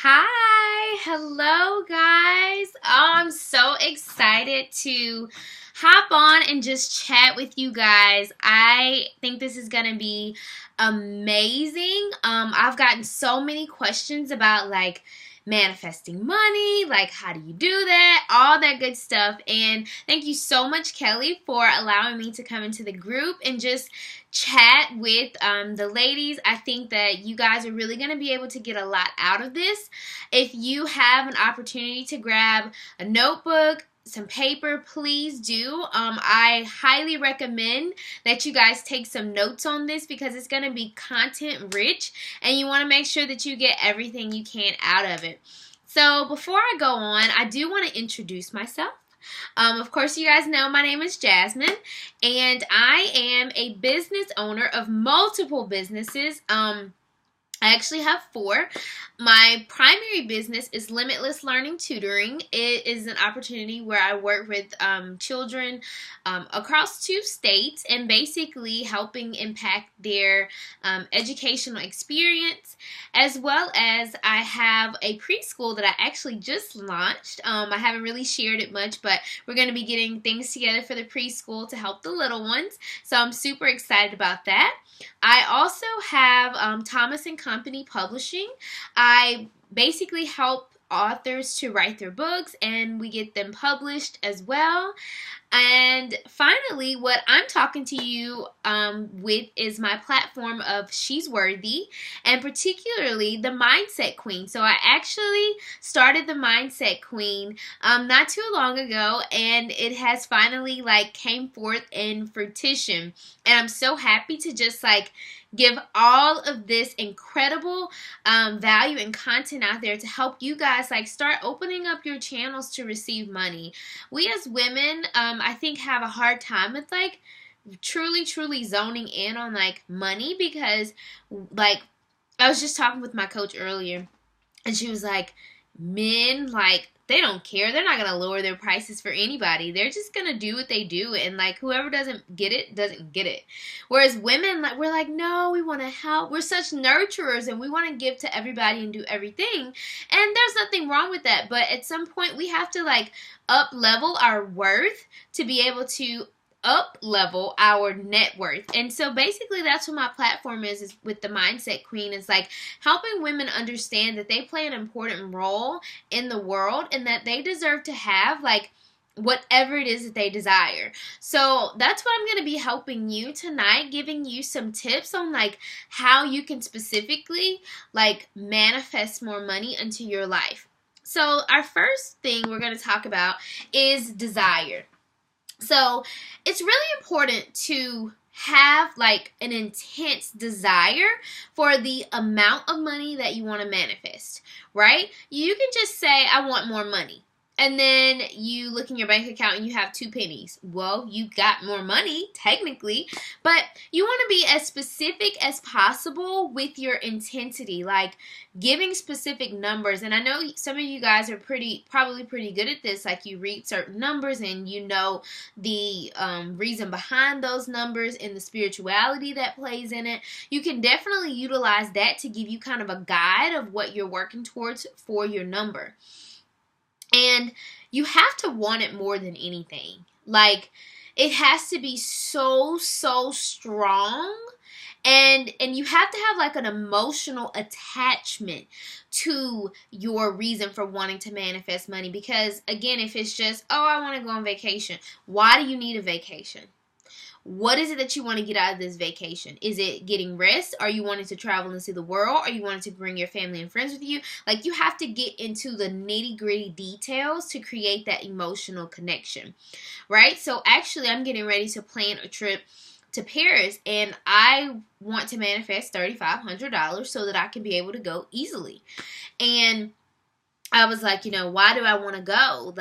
Hi, hello guys. I'm so excited to hop on and just chat with you guys. I think this is going to be amazing. I've gotten so many questions about like manifesting money, like how do you do that, all that good stuff. And thank you so much, Kelly, for allowing me to come into the group and just chat with the ladies. I think that you guys are really going to be able to get a lot out of this. If you have an opportunity to grab a notebook, some paper, please do. I highly recommend that you guys take some notes on this because it's going to be content rich and you want to make sure that you get everything you can out of it. So before I go on, I do want to introduce myself. Of course, you guys know my name is Jasmine, and I am a business owner of multiple businesses. I actually have four. My primary business is Limitless Learning Tutoring. It is an opportunity where I work with children across two states and basically helping impact their educational experience, as well as I have a preschool that I actually just launched. I haven't really shared it much, but we're going to be getting things together for the preschool to help the little ones. So I'm super excited about that. I also have Thomas and Company Publishing. I basically help authors to write their books and we get them published as well. And finally, what I'm talking to you with is my platform of She's Worthy, and particularly the Mindset Queen. So I actually started the Mindset Queen not too long ago, and it has finally came forth in fruition. And I'm so happy to just give all of this incredible value and content out there to help you guys start opening up your channels to receive money. We as women, I think, have a hard time with truly zoning in on money because I was just talking with my coach earlier and she was like, men, they don't care. They're not going to lower their prices for anybody. They're just going to do what they do. And, whoever doesn't get it, doesn't get it. Whereas women, we're like, no, we want to help. We're such nurturers and we want to give to everybody and do everything. And there's nothing wrong with that. But at some point, we have to, up level our worth to be able to up level our net worth. And so basically that's what my platform is with the Mindset Queen. It's helping women understand that they play an important role in the world and that they deserve to have whatever it is that they desire. So that's what I'm going to be helping you tonight, giving you some tips on how you can specifically manifest more money into your life. So our first thing we're going to talk about is desire. So it's really important to have an intense desire for the amount of money that you want to manifest, right? You can just say, I want more money. And then you look in your bank account and you have 2 pennies. Well, you got more money, technically, but you want to be as specific as possible with your intensity, giving specific numbers. And I know some of you guys are probably pretty good at this. You read certain numbers and you know the reason behind those numbers and the spirituality that plays in it. You can definitely utilize that to give you kind of a guide of what you're working towards for your number. And you have to want it more than anything. It has to be so strong. And you have to have an emotional attachment to your reason for wanting to manifest money. Because again, if it's just, oh, I want to go on vacation. Why do you need a vacation? What is it that you want to get out of this vacation? Is it getting rest? Are you wanting to travel and see the world? Are you wanting to bring your family and friends with you? You have to get into the nitty-gritty details to create that emotional connection, right? So actually, I'm getting ready to plan a trip to Paris, and I want to manifest $3,500 so that I can be able to go easily. And I was like, why do I want to go?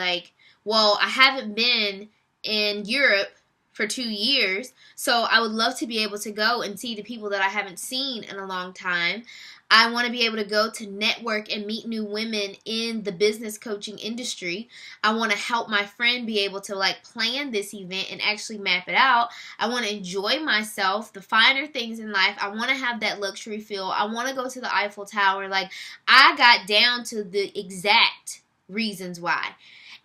Well, I haven't been in Europe for 2 years, so I would love to be able to go and see the people that I haven't seen in a long time. I want to be able to go to network and meet new women in the business coaching industry. I want to help my friend be able to like plan this event and actually map it out. I want to enjoy myself, the finer things in life. I want to have that luxury feel. I want to go to the Eiffel Tower. Like, I got down to the exact reasons why.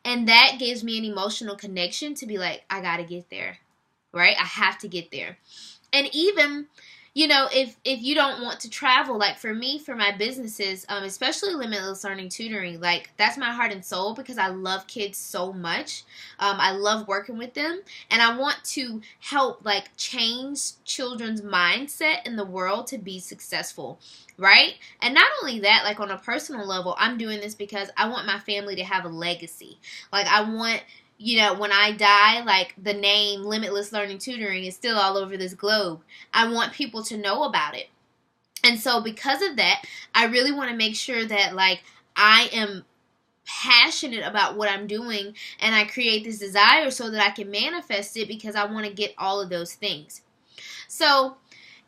And that gives me an emotional connection to be like, I got to get there, right? I have to get there. And even, you know, if you don't want to travel, like for me, for my businesses, especially Limitless Learning Tutoring, like that's my heart and soul because I love kids so much. I love working with them, and I want to help like change children's mindset in the world to be successful, right? And not only that, like on a personal level, I'm doing this because I want my family to have a legacy. Like I want, you know, when I die, like the name Limitless Learning Tutoring is still all over this globe. I want people to know about it. And so because of that, I really want to make sure that like I am passionate about what I'm doing and I create this desire so that I can manifest it because I want to get all of those things. So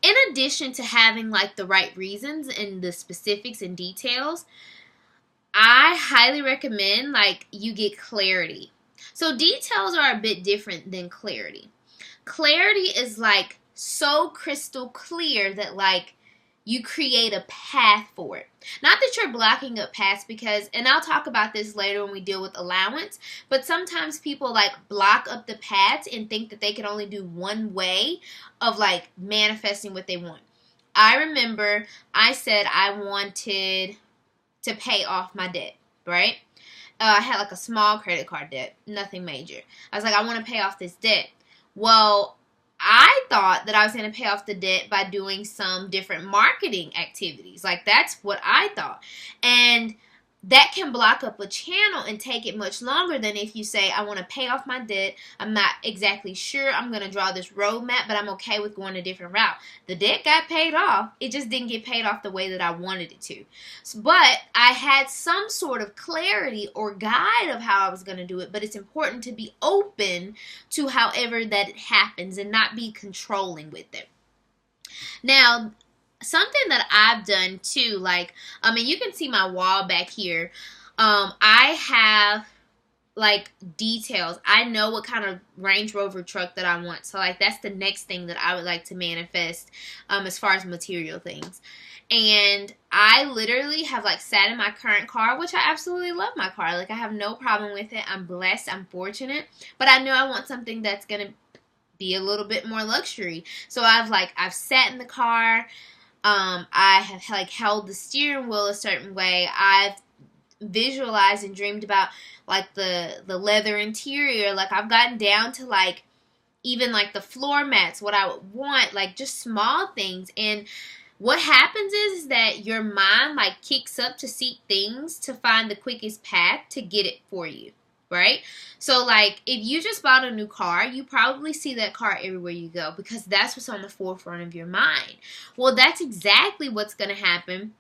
in addition to having like the right reasons and the specifics and details, I highly recommend like you get clarity. So details are a bit different than clarity. Clarity is like so crystal clear that like you create a path for it. Not that you're blocking up paths because, and I'll talk about this later when we deal with allowance, but sometimes people like block up the paths and think that they can only do one way of like manifesting what they want. I remember I said I wanted to pay off my debt, right? I had like a small credit card debt, nothing major. I was like, I want to pay off this debt. Well, I thought that I was going to pay off the debt by doing some different marketing activities. Like that's what I thought. And that can block up a channel and take it much longer than if you say, I want to pay off my debt. I'm not exactly sure. I'm going to draw this roadmap, but I'm okay with going a different route. The debt got paid off. It just didn't get paid off the way that I wanted it to. But I had some sort of clarity or guide of how I was going to do it, but it's important to be open to however that it happens and not be controlling with it. Now, something that I've done too, like, I mean, you can see my wall back here. I have like details. I know what kind of Range Rover truck that I want. So like that's the next thing that I would like to manifest as far as material things. And I literally have like sat in my current car, which I absolutely love my car. Like I have no problem with it. I'm blessed. I'm fortunate. But I know I want something that's going to be a little bit more luxury. So I've sat in the car. I have like held the steering wheel a certain way. I've visualized and dreamed about like the leather interior. Like I've gotten down to like even like the floor mats, what I would want, like just small things. And what happens is that your mind like kicks up to seek things to find the quickest path to get it for you. Right? So like if you just bought a new car, you probably see that car everywhere you go because that's what's on the forefront of your mind. Well, that's exactly what's going to happen.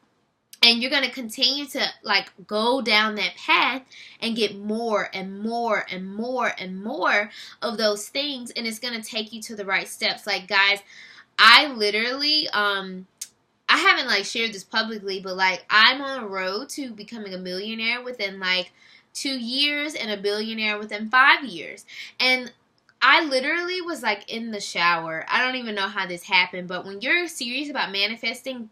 And you're going to continue to like go down that path and get more and more and more and more of those things. And it's going to take you to the right steps. Like guys, I literally, I haven't like shared this publicly, but like I'm on a road to becoming a millionaire within like 2 years and a billionaire within 5 years. And I literally was like in the shower. I don't even know how this happened, but when you're serious about manifesting,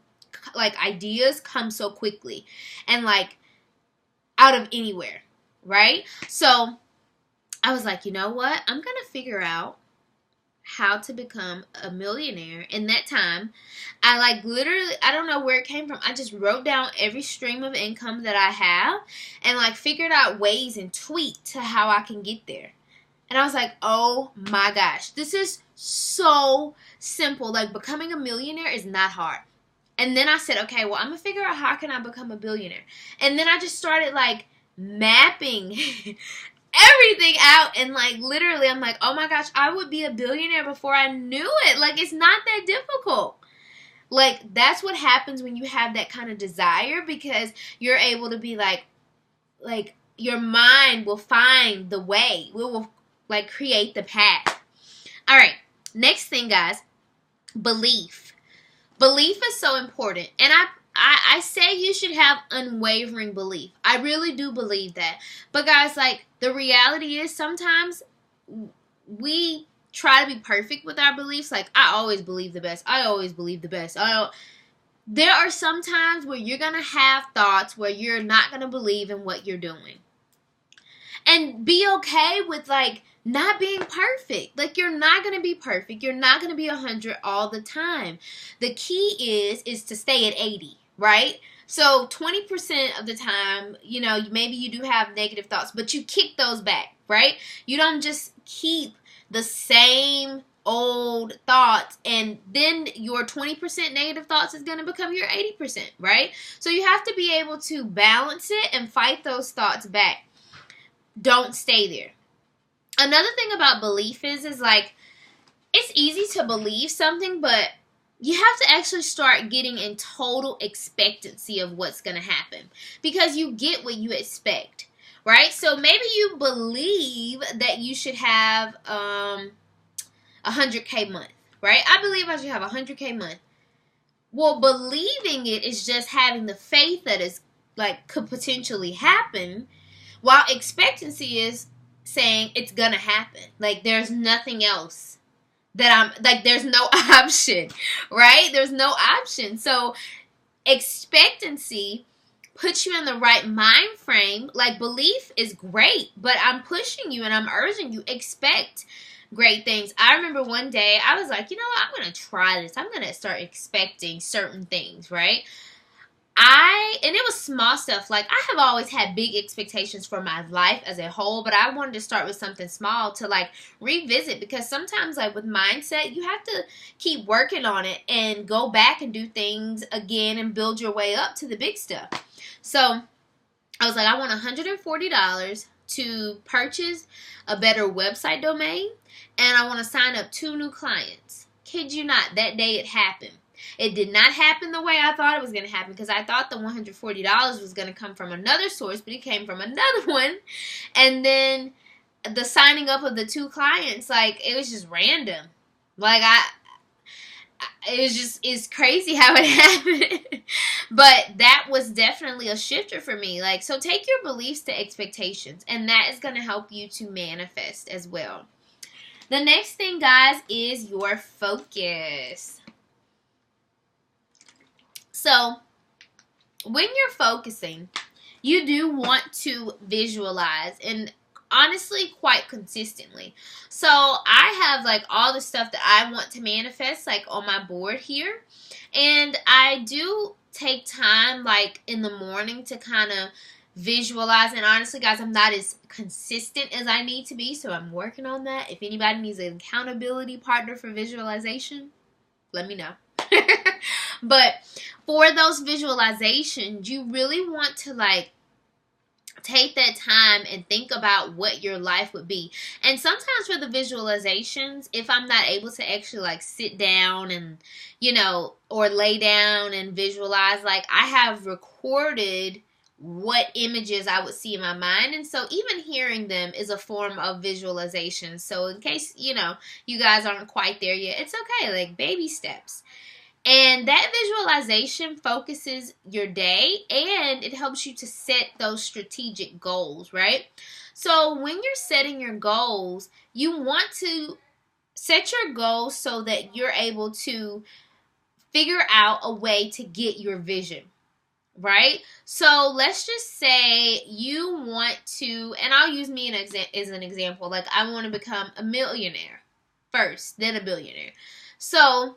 like ideas come so quickly and like out of anywhere, right? So I was like, you know what? I'm going to figure out how to become a millionaire. In that time, I like literally, I don't know where it came from. I just wrote down every stream of income that I have and like figured out ways and tweaked to how I can get there. And I was like, oh my gosh, this is so simple. Like becoming a millionaire is not hard. And then I said, okay, well, I'm going to figure out how can I become a billionaire. And then I just started like mapping everything out, and like literally I'm like, oh my gosh, I would be a billionaire before I knew it. Like it's not that difficult. Like that's what happens when you have that kind of desire, because you're able to be like your mind will find the way. We will like create the path. All right, next thing guys, belief. Belief is so important. And I say you should have unwavering belief. I really do believe that. But guys, like, the reality is sometimes we try to be perfect with our beliefs. Like, I always believe the best. I always believe the best. There are some times where you're going to have thoughts where you're not going to believe in what you're doing. And be okay with, like, not being perfect. Like, you're not going to be perfect. You're not going to be 100 all the time. The key is to stay at 80, right? So 20% of the time, you know, maybe you do have negative thoughts, but you kick those back, right? You don't just keep the same old thoughts, and then your 20% negative thoughts is going to become your 80%, right? So you have to be able to balance it and fight those thoughts back. Don't stay there. Another thing about belief is like, it's easy to believe something, but you have to actually start getting in total expectancy of what's going to happen, because you get what you expect, right? So maybe you believe that you should have 100K month, right? I believe I should have 100K month. Well, believing it is just having the faith that is, like, could potentially happen, while expectancy is saying it's gonna happen. Like, there's nothing else that I'm, like, there's no option, right? There's no option. So expectancy puts you in the right mind frame. Like, belief is great, but I'm pushing you and I'm urging you, expect great things. I remember one day I was like, you know what, I'm going to try this. I'm going to start expecting certain things, right? And it was small stuff. Like, I have always had big expectations for my life as a whole, but I wanted to start with something small to, like, revisit, because sometimes, like, with mindset, you have to keep working on it and go back and do things again and build your way up to the big stuff. So I was like, I want $140 to purchase a better website domain, and I want to sign up 2 new clients. Kid you not, that day it happened. It did not happen the way I thought it was going to happen, because I thought the $140 was going to come from another source, but it came from another one. And then the signing up of the 2 clients, like, it was just random. Like, it's crazy how it happened. But that was definitely a shifter for me. Like, so take your beliefs to expectations, and that is going to help you to manifest as well. The next thing, guys, is your focus. So when you're focusing, you do want to visualize, and honestly, quite consistently. So I have, like, all the stuff that I want to manifest, like, on my board here. And I do take time, like, in the morning to kind of visualize. And honestly, guys, I'm not as consistent as I need to be, so I'm working on that. If anybody needs an accountability partner for visualization, let me know. But for those visualizations, you really want to, like, take that time and think about what your life would be. And sometimes for the visualizations, if I'm not able to actually, like, sit down and, you know, or lay down and visualize, like, I have recorded what images I would see in my mind. And so even hearing them is a form of visualization. So in case, you know, you guys aren't quite there yet, it's okay. Like, baby steps. And that visualization focuses your day, and it helps you to set those strategic goals, right? So when you're setting your goals, you want to set your goals so that you're able to figure out a way to get your vision, right? So let's just say you want to, and I'll use me as an example. Like, I want to become a millionaire first, then a billionaire. So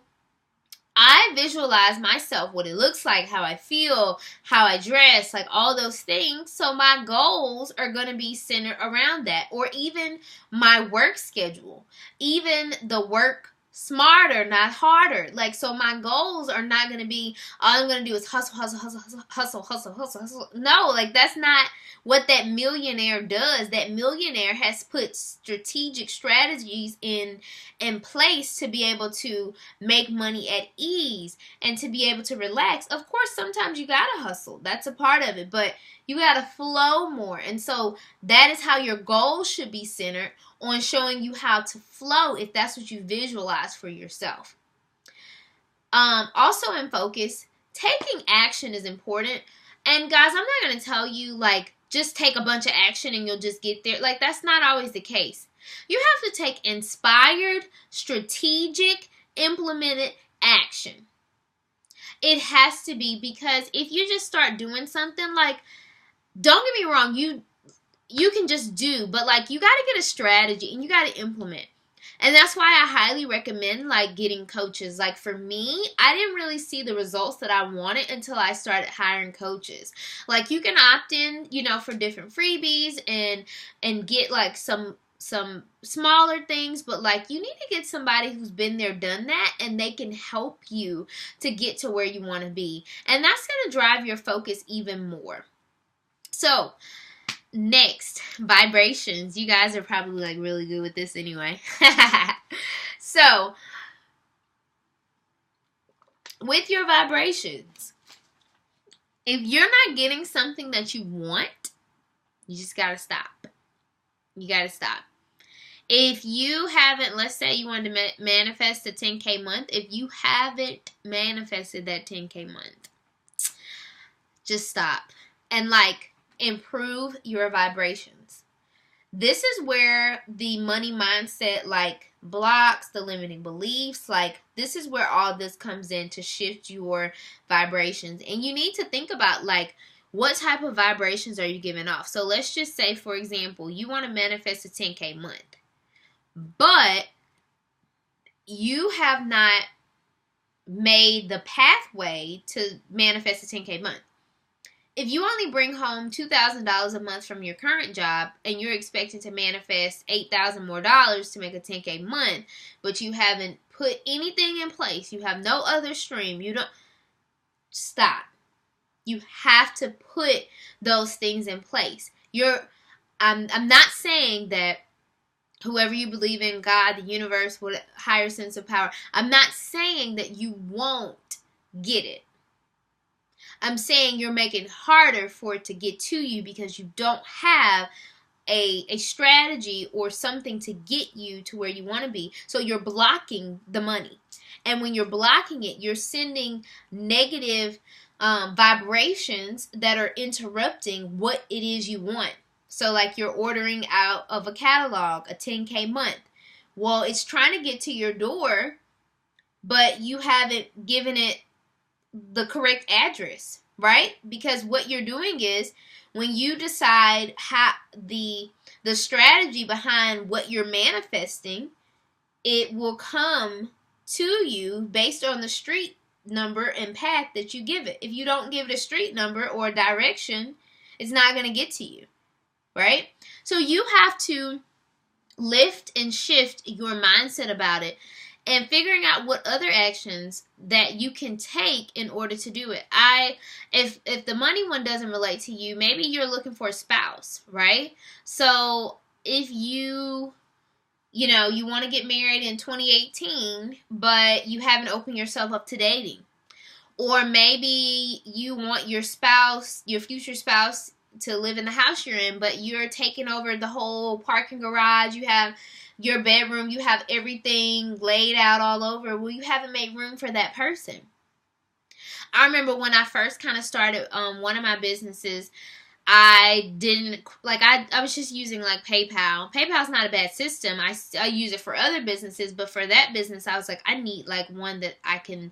I visualize myself, what it looks like, how I feel, how I dress, like, all those things. So my goals are going to be centered around that. Or even my work schedule, even the work smarter, not harder. Like, so my goals are not going to be, all I'm going to do is hustle. No, like, that's not what that millionaire does. That millionaire has put strategic strategies in place to be able to make money at ease and to be able to relax. Of course, sometimes you got to hustle. That's a part of it, but you got to flow more. And so that is how your goals should be centered on showing you how to flow, if that's what you visualize for yourself. Also in focus, taking action is important. And guys, I'm not going to tell you, like, just take a bunch of action and you'll just get there. Like, that's not always the case. You have to take inspired, strategic, implemented action. It has to be, because if you just start doing something, like, don't get me wrong, you can just do, but, like, you got to get a strategy and you got to implement. And that's why I highly recommend, like, getting coaches. Like, for me, I didn't really see the results that I wanted until I started hiring coaches. Like, you can opt in, you know, for different freebies and get, like, some smaller things, but, like, you need to get somebody who's been there, done that, and they can help you to get to where you want to be. And that's going to drive your focus even more. So, next, vibrations. You guys are probably, like, really good with this anyway. So, with your vibrations, if you're not getting something that you want, you just got to stop. You got to stop. If you haven't, let's say you wanted to manifest a 10K month, if you haven't manifested that 10K month, just stop. And, like, improve your vibrations. This is where the money mindset, like, blocks, the limiting beliefs, like, this is where all this comes in to shift your vibrations. And you need to think about, like, what type of vibrations are you giving off? So let's just say, for example, you want to manifest a 10K month, but you have not made the pathway to manifest a 10K month. If you only bring home $2,000 a month from your current job and you're expecting to manifest $8,000 more to make a 10K month, but you haven't put anything in place, you have no other stream, you don't, stop. You have to put those things in place. I'm not saying that whoever you believe in, God, the universe, what higher sense of power, I'm not saying that you won't get it. I'm saying you're making it harder for it to get to you because you don't have a strategy or something to get you to where you want to be. So you're blocking the money. And when you're blocking it, you're sending negative vibrations that are interrupting what it is you want. So, like, you're ordering out of a catalog, a 10K month. Well, it's trying to get to your door, but you haven't given it the correct address, right? Because what you're doing is, when you decide how the strategy behind what you're manifesting, it will come to you based on the street number and path that you give it. If you don't give it a street number or a direction, it's not going to get to you, right? So you have to lift and shift your mindset about it and figuring out what other actions that you can take in order to do it. If the money one doesn't relate to you, maybe you're looking for a spouse, right? So if you want to get married in 2018, but you haven't opened yourself up to dating. Or maybe you want your spouse, your future spouse, to live in the house you're in, but you're taking over the whole parking garage. You have your bedroom, you have everything laid out all over. Well, you haven't made room for that person. I remember when I first kind of started one of my businesses, I didn't, like, I was just using, like, PayPal. PayPal's not a bad system. I use it for other businesses, but for that business, I was like, I need, like, one that I can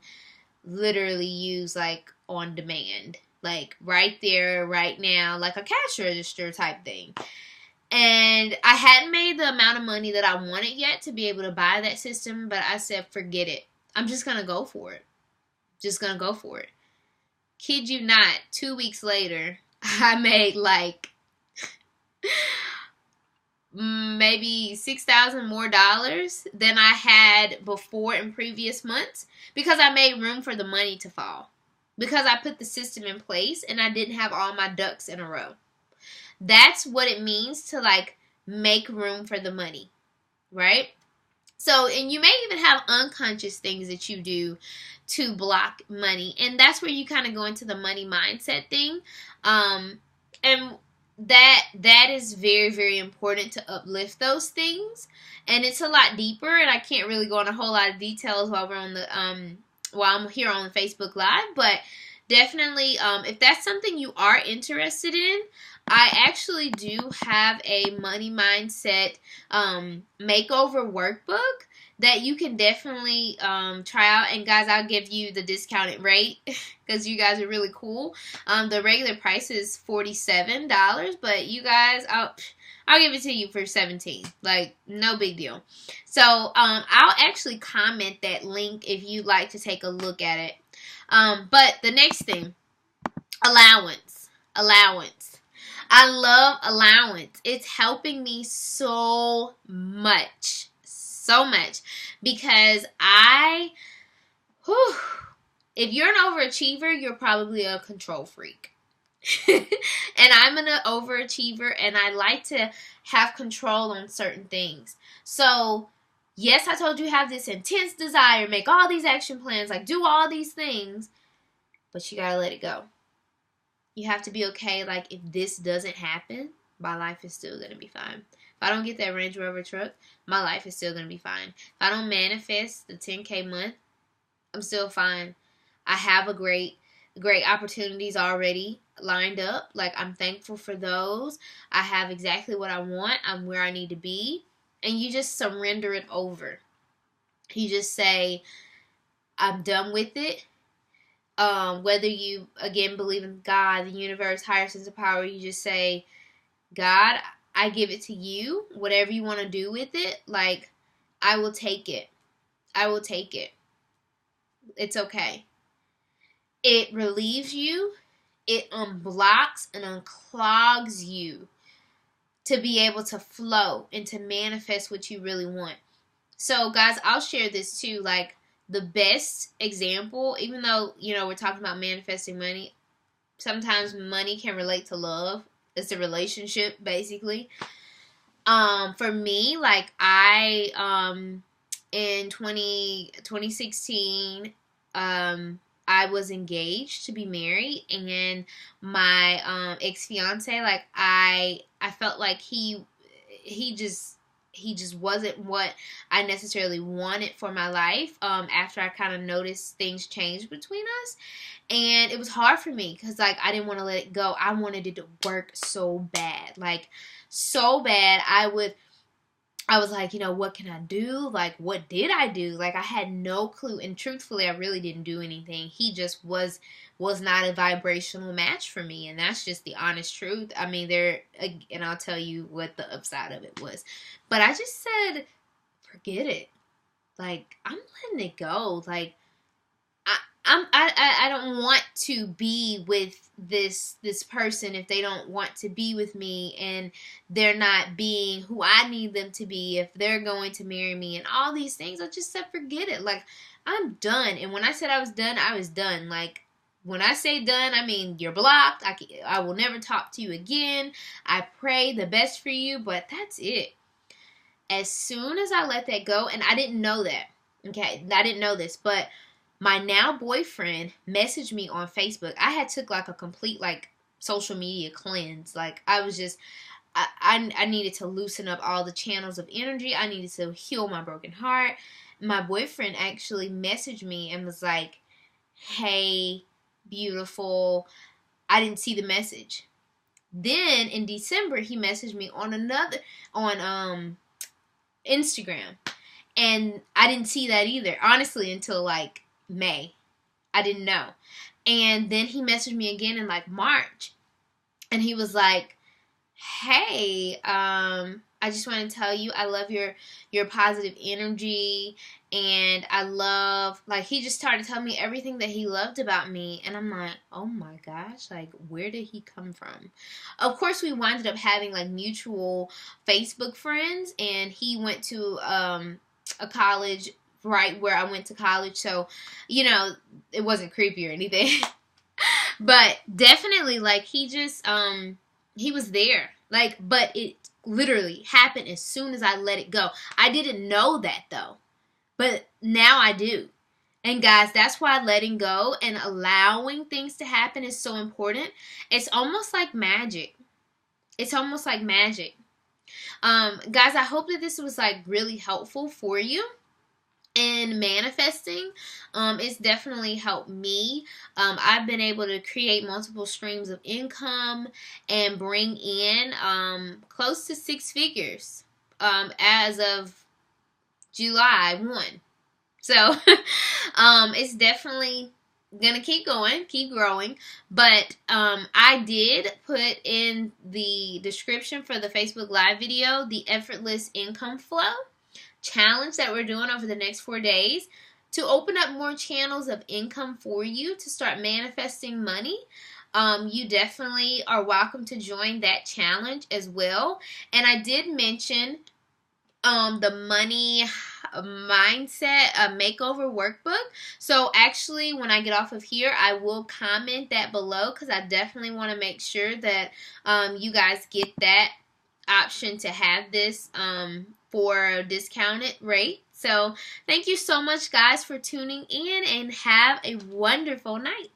literally use, like, on demand. Like, right there, right now, like a cash register type thing. And I hadn't made the amount of money that I wanted yet to be able to buy that system, but I said, forget it. I'm just going to go for it. Just going to go for it. Kid you not, 2 weeks later, I made, like, maybe $6,000 more than I had before in previous months, because I made room for the money to fall. Because I put the system in place and I didn't have all my ducks in a row. That's what it means to, like, make room for the money, right? So, and you may even have unconscious things that you do to block money. And that's where you kind of go into the money mindset thing. And that is very, very important to uplift those things. And it's a lot deeper, and I can't really go in a whole lot of details while we're on the while I'm here on Facebook Live, but definitely, if that's something you are interested in, I actually do have a money mindset makeover workbook that you can definitely try out. And guys, I'll give you the discounted rate because you guys are really cool. The regular price is $47, but you guys, I'll give it to you for 17. Like, no big deal. So I'll actually comment that link if you'd like to take a look at it. But the next thing, allowance. Allowance. I love allowance. It's helping me so much. So much. Because if you're an overachiever, you're probably a control freak. And I'm an overachiever, and I like to have control on certain things. So, yes, I told you have this intense desire, make all these action plans, like do all these things, but you gotta let it go. You have to be okay, like, if this doesn't happen, my life is still gonna be fine. If I don't get that Range Rover truck, my life is still gonna be fine. If I don't manifest the 10K month, I'm still fine. I have a great opportunities already lined up. Like, I'm thankful for those. I have exactly what I want. I'm where I need to be. And you just surrender it over. You just say, I'm done with it. Whether you, again, believe in God, the universe, higher sense of power, you just say, God, I give it to you. Whatever you want to do with it, like, I will take it. I will take it. It's okay. It relieves you. It unblocks and unclogs you to be able to flow and to manifest what you really want. So, guys, I'll share this too. Like, the best example, even though, we're talking about manifesting money, sometimes money can relate to love. It's a relationship, basically. For me, like, in 2016, I was engaged to be married, and my ex-fiance, like, I felt like he just wasn't what I necessarily wanted for my life. After I kind of noticed things change between us, and it was hard for me because, like, I didn't want to let it go. I wanted it to work so bad, like, so bad. I was like, what can I do? Like, what did I do? Like, I had no clue. And truthfully, I really didn't do anything. He just was not a vibrational match for me. And that's just the honest truth. I mean, and I'll tell you what the upside of it was. But I just said, forget it. Like, I'm letting it go. Like, I don't want to be with this person if they don't want to be with me, and they're not being who I need them to be if they're going to marry me, and all these things. I just said, forget it. Like, I'm done. And when I said I was done, I was done. Like, when I say done, I mean you're blocked. I will never talk to you again. I pray the best for you, but that's it. As soon as I let that go, and I didn't know that. Okay, I didn't know this, but my now boyfriend messaged me on Facebook. I had took like a complete like social media cleanse. Like, I was just, I needed to loosen up all the channels of energy. I needed to heal my broken heart. My boyfriend actually messaged me and was like, hey, beautiful. I didn't see the message. Then in December, he messaged me on Instagram. And I didn't see that either, honestly, until like May. I didn't know. And then he messaged me again in like March, and he was like, hey, I just want to tell you I love your positive energy, and I love, like, he just started telling me everything that he loved about me, and I'm like, oh my gosh, like, where did he come from? Of course, we winded up having like mutual Facebook friends, and he went to a college right where I went to college, so it wasn't creepy or anything. But definitely, like, he just he was there, like, but it literally happened as soon as I let it go. I didn't know that though, but now I do. And guys, that's why letting go and allowing things to happen is so important. It's almost like magic. It's almost like magic. Guys, I hope that this was like really helpful for you. in manifesting. It's definitely helped me. I've been able to create multiple streams of income and bring in close to 6 figures as of July 1. So it's definitely gonna keep going, keep growing. But I did put in the description for the Facebook Live video the effortless income flow challenge that we're doing over the next 4 days to open up more channels of income for you to start manifesting money. You definitely are welcome to join that challenge as well. And I did mention the money mindset makeover workbook. So actually, when I get off of here, I will comment that below because I definitely want to make sure that you guys get that option to have this for a discounted rate. So thank you so much, guys, for tuning in, and have a wonderful night.